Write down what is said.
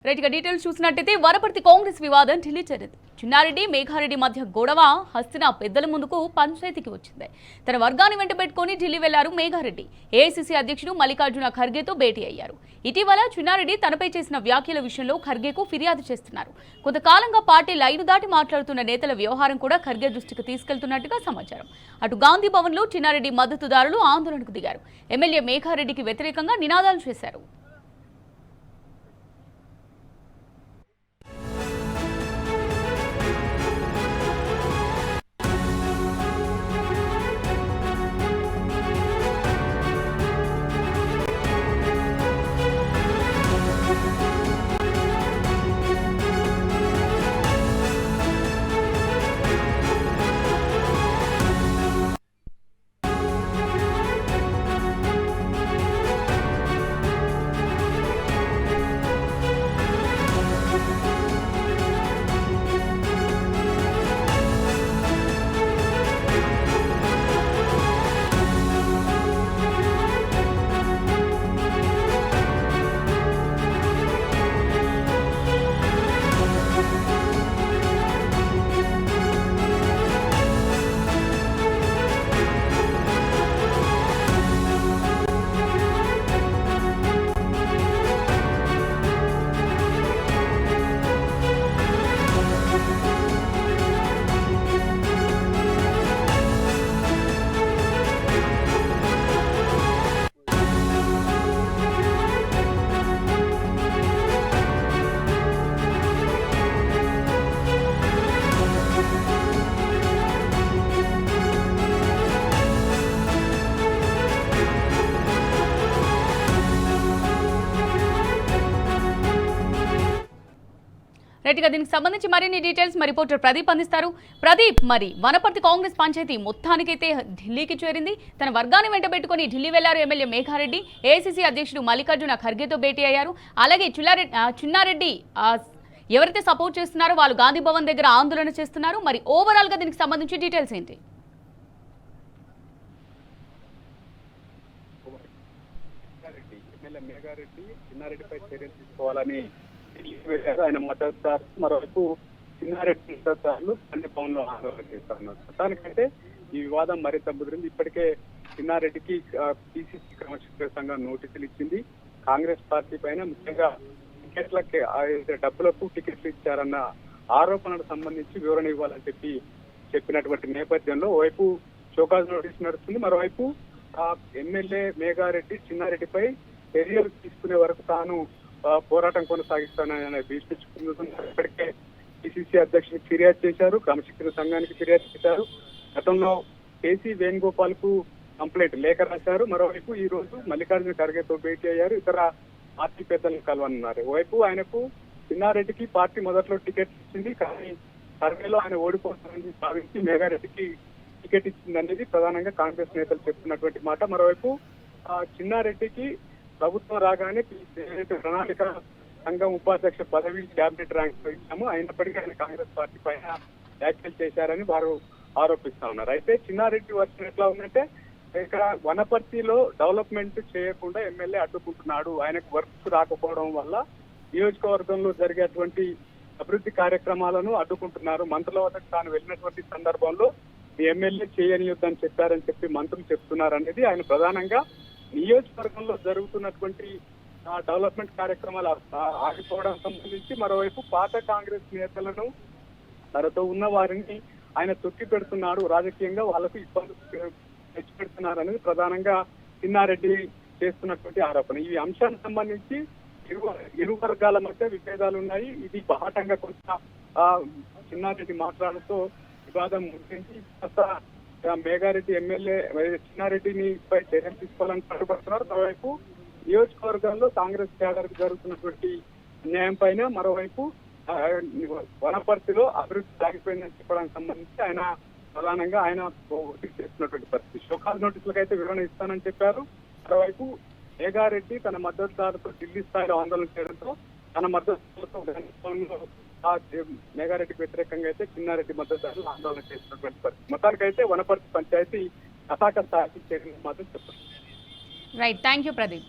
Right గా details చూసినట్టయితే వనపర్తి కాంగ్రెస్ వివాదం ఢిల్లీ చేరింది. చిన్నారెడ్డి మేఘారెడ్డి మధ్య గొడవ హస్తిన పెద్దల ముందుకు పంచాయతీకి వచ్చింది. తన వర్గాన్ని వెంట పెట్టుకుని ఢిల్లీ వెళ్లారు మేఘారెడ్డి. ఏఐసీసీ అధ్యక్షుడు మల్లికార్జున ఖర్గేతో భేటీ అయ్యారు. ఇటీవల చిన్నారెడ్డి తనపై చేసిన వ్యాఖ్యల విషయంలో ఖర్గేకు ఫిర్యాదు చేస్తున్నారు. కొంతకాలంగా పార్టీ లైను దాటి మాట్లాడుతున్న నేతల వ్యవహారం కూడా ఖర్గే దృష్టికి తీసుకెళ్తున్నట్టుగా సమాచారం. అటు గాంధీ భవన్ లో చిన్నారెడ్డి మద్దతుదారులు ఆందోళనకు దిగారు. ఎమ్మెల్యే మేఘారెడ్డికి వ్యతిరేకంగా నినాదాలు చేశారు. రైట్ గా దీనికి సంబంధించి మరిన్ని డీటెయిల్స్ మరి రిపోర్టర్ ప్రదీప్ అందిస్తారు. ప్రదీప్, మరి వనపర్తి కాంగ్రెస్ పంచాయతీ మొత్తానికైతే ఢిల్లీకి చేరింది. తన వర్గాన్ని వెంట పెట్టుకుని ఢిల్లీ వెళ్లారు ఎమ్మెల్యే మేఘారెడ్డి. ఏఐసీసీ అధ్యక్షుడు మల్లికార్జున ఖర్గేతో భేటీ అయ్యారు. అలాగే చిన్నారెడ్డి ఎవరైతే సపోర్ట్ చేస్తున్నారో వాళ్ళు గాంధీ భవన్ దగ్గర ఆందోళన చేస్తున్నారు. మరి ఓవరాల్ గా దీనికి సంబంధించి డీటెయిల్స్ ఏంటి? మేఘారెడ్డి చిన్నారెడ్డిపై చర్యలు తీసుకోవాలని ఆయన మద్దతుదారు, మరోవైపు చిన్నారెడ్డి మద్దతుదారులు అన్ని భవన్లో ఆందోళన చేస్తున్నారు. మొత్తానికంటే ఈ వివాదం మరింత ముదిరింది. ఇప్పటికే చిన్నారెడ్డికి పిసిసి క్రమశిక్షణ సంఘం నోటీసులు ఇచ్చింది. కాంగ్రెస్ పార్టీ పైన ముఖ్యంగా టికెట్లకి డబ్బులకు టికెట్లు ఇచ్చారన్న ఆరోపణలకు సంబంధించి వివరణ ఇవ్వాలని చెప్పినటువంటి నేపథ్యంలో ఓవైపు షోకాజ్ నోటీసు నడుస్తుంది. మరోవైపు ఎమ్మెల్యే మేఘారెడ్డి చిన్నారెడ్డిపై చర్యలు తీసుకునే వరకు తాను పోరాటం కొనసాగిస్తానని భీష్మించుకుంటున్నారు. ఇప్పటికే పిసిసి అధ్యక్షుడికి ఫిర్యాదు చేశారు, క్రమశిక్షణ సంఘానికి ఫిర్యాదు చేశారు. గతంలో కేసీ వేణుగోపాల్ కు కంప్లైంట్ లేఖ రాశారు. మరోవైపు ఈ రోజు మల్లికార్జున ఖర్గేతో భేటీ అయ్యారు. ఇతర పార్టీ పెద్దలను కలవనున్నారు. ఓవైపు ఆయనకు చిన్నారెడ్డికి పార్టీ మొదట్లో టికెట్ ఇచ్చింది, కానీ ఖర్గేలో ఆయన ఓడిపోతారని భావించి మేఘారెడ్డికి టికెట్ ఇచ్చింది అనేది ప్రధానంగా కాంగ్రెస్ నేతలు చెప్తున్నటువంటి మాట. మరోవైపు చిన్నారెడ్డికి ప్రభుత్వం రాగానే ప్రణాళిక సంఘం ఉపాధ్యక్ష పదవి క్యాబినెట్ ర్యాంక్ ఇచ్చాము, అయినప్పటికీ ఆయన కాంగ్రెస్ పార్టీ పైన వ్యాఖ్యలు చేశారని వారు ఆరోపిస్తా ఉన్నారు. అయితే చిన్నారెడ్డి వర్షన్ ఎట్లా ఉందంటే, ఇక్కడ వనపర్తిలో డెవలప్మెంట్ చేయకుండా ఎమ్మెల్యే అడ్డుకుంటున్నాడు, ఆయనకు వర్క్స్ రాకపోవడం వల్ల నియోజకవర్గంలో జరిగేటువంటి అభివృద్ధి కార్యక్రమాలను అడ్డుకుంటున్నారు. మంత్రుల వద్దకు తాను వెళ్ళినటువంటి సందర్భంలో ఈ ఎమ్మెల్యే చేయనియొద్దని చెప్పారని చెప్పి మంత్రులు చెప్తున్నారు అనేది ఆయన ప్రధానంగా నియోజకవర్గంలో జరుగుతున్నటువంటి డెవలప్మెంట్ కార్యక్రమాలు ఆగిపోవడం సంబంధించి, మరోవైపు పాత కాంగ్రెస్ నేతలను తనతో ఉన్న వారిని ఆయన తొక్కి పెడుతున్నాడు, రాజకీయంగా వాళ్ళకు ఇబ్బందులు తెచ్చి పెడుతున్నారు అనేది ప్రధానంగా చిన్నారెడ్డి చేస్తున్నటువంటి ఆరోపణ. ఈ అంశానికి సంబంధించి ఇరు వర్గాల మధ్య విభేదాలు ఉన్నాయి. ఇది బాహటంగా కొంత చిన్నారెడ్డి మాట్లాడుతూ వివాదం ముగించి మేఘారెడ్డి ఎమ్మెల్యే చిన్నారెడ్డిని పై చర్యలు తీసుకోవాలని పట్టుబడుతున్నారు. మరోవైపు నియోజకవర్గంలో కాంగ్రెస్ క్యాడర్ జరుగుతున్నటువంటి అన్యాయం పైన, మరోవైపు వనపర్తిలో అభివృద్ధి సాగిపోయిందని చెప్పడానికి సంబంధించి ఆయన ప్రధానంగా ఆయన చేస్తున్నటువంటి పరిస్థితి. షోకాజ్ నోటీసులకు అయితే వివరణ ఇస్తానని చెప్పారు. మరోవైపు మేఘారెడ్డి తన మద్దతుదారులతో ఢిల్లీ స్థాయిలో ఆందోళన చేయడంతో తన మద్దతుదారులతో మేఘారెడ్డికి వ్యతిరేకంగా అయితే చిన్నారెడ్డి మద్దతుదారులు ఆందోళన చేస్తున్నటువంటి పరిస్థితి. మొత్తానికైతే వనపర్తి పంచాయతీ అసాక స్థాయికి చేరిన మాత్రం చెప్పారు. Right, thank you Pradeep.